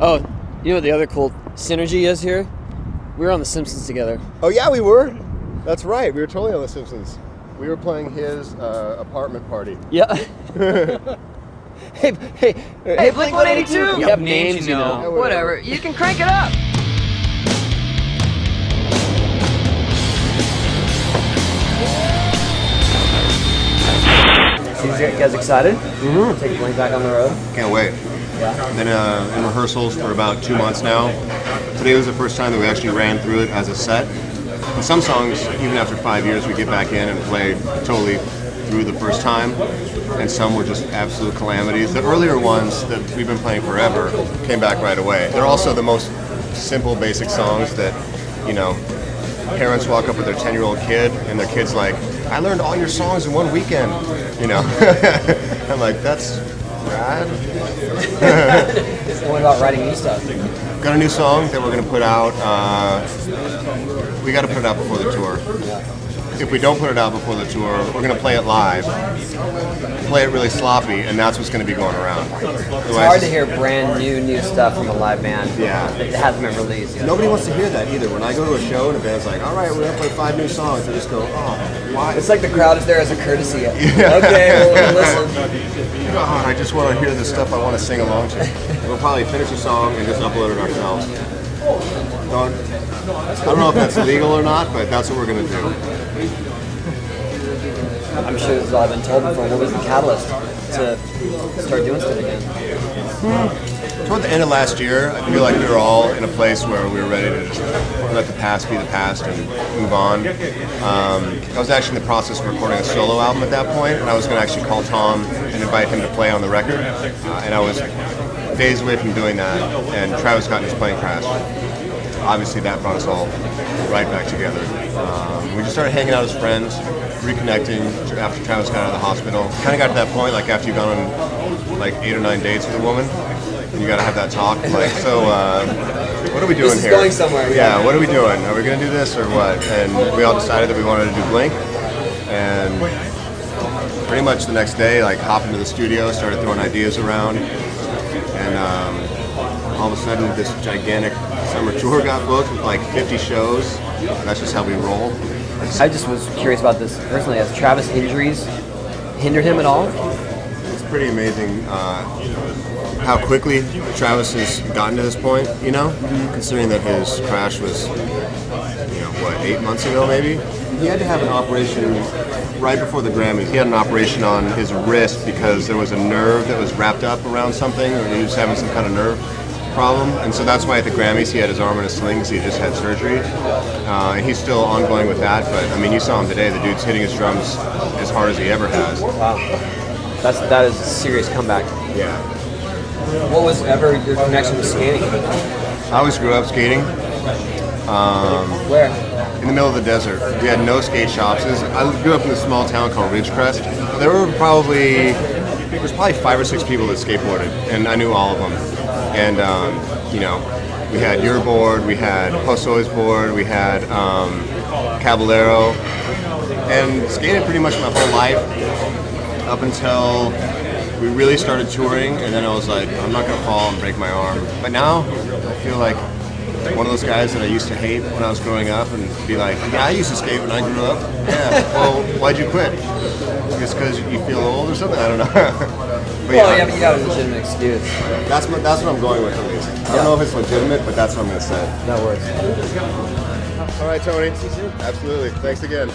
Oh, you know what the other cool synergy is here? We were on The Simpsons together. Oh yeah, we were. That's right. We were totally on The Simpsons. We were playing his apartment party. Yeah. Hey, Blink-182! We have names, you know. Yeah, whatever. You can crank it up. So you guys excited? Mm-hmm. Take Blink back on the road? Can't wait. Yeah. Been in rehearsals for about 2 months now. Today was the first time that we actually ran through it as a set. And some songs, even after 5 years, we get back in and play totally through the first time. And some were just absolute calamities. The earlier ones that we've been playing forever came back right away. They're also the most simple, basic songs that, you know, parents walk up with their 10-year-old kid and their kid's like, I learned all your songs in one weekend, you know. I'm like, that's rad. What about writing new stuff? Got a new song that we're going to put out. We got to put it out before the tour. If we don't put it out before the tour, we're going to play it live, play it really sloppy, and that's what's going to be going around. It's hard to hear brand new stuff from a live band. Yeah. It hasn't been released yet. Nobody wants to hear that either. When I go to a show and a band's like, all right, we're going to play 5 new songs, I just go, oh, why? It's like the crowd is there as a courtesy. Yeah. Okay, we'll listen. God, I just want to hear the stuff I want to sing along to. We'll probably finish the song and just upload it ourselves. I don't know if that's legal or not, but that's what we're going to do. I'm sure this has all been told before. What was the catalyst to start doing stuff again? Toward the end of last year, I feel like we were all in a place where we were ready to just let the past be the past and move on. I was actually in the process of recording a solo album at that point, and I was going to actually call Tom and invite him to play on the record. And I was days away from doing that, and Travis got in his plane crash. Obviously, that brought us all right back together. We just started hanging out as friends, reconnecting after Travis got out of the hospital. Kind of got to that point, like after you've gone on like 8 or 9 dates with a woman, and you got to have that talk. Like, so what are we doing here? This is going somewhere. Yeah, what are we doing? Are we going to do this or what? And we all decided that we wanted to do Blink, and pretty much the next day, like, hopped into the studio, started throwing ideas around, and all of a sudden, this gigantic summer tour got booked with like 50 shows. That's just how we roll. I just was curious about this personally. Has Travis' injuries hindered him at all? It's pretty amazing how quickly Travis has gotten to this point, you know, considering that his crash was, you know, what, 8 months ago maybe? He had to have an operation right before the Grammys. He had an operation on his wrist because there was a nerve that was wrapped up around something, or he was having some kind of nerve problem, and so that's why at the Grammys he had his arm in a sling because he had just had surgery, and he's still ongoing with that. But I mean, you saw him today. The dude's hitting his drums as hard as he ever has. Wow, that is a serious comeback. Yeah. What was ever your connection with skating? I always grew up skating. Where? In the middle of the desert. We had no skate shops. I grew up in a small town called Ridgecrest. There's probably 5 or 6 people that skateboarded, and I knew all of them. And, you know, we had your board, we had Josue's board, we had Caballero, and skated pretty much my whole life up until we really started touring, and then I was like, I'm not going to fall and break my arm. But now, I feel like one of those guys that I used to hate when I was growing up and be like, yeah, I used to skate when I grew up. Yeah, well, why'd you quit? Just because you feel old or something? I don't know. But well, yeah, but you have a legitimate excuse. That's what I'm going with, at least. I don't know if it's legitimate, but that's what I'm going to say. That works. All right, Tony. See you soon. Absolutely. Thanks again.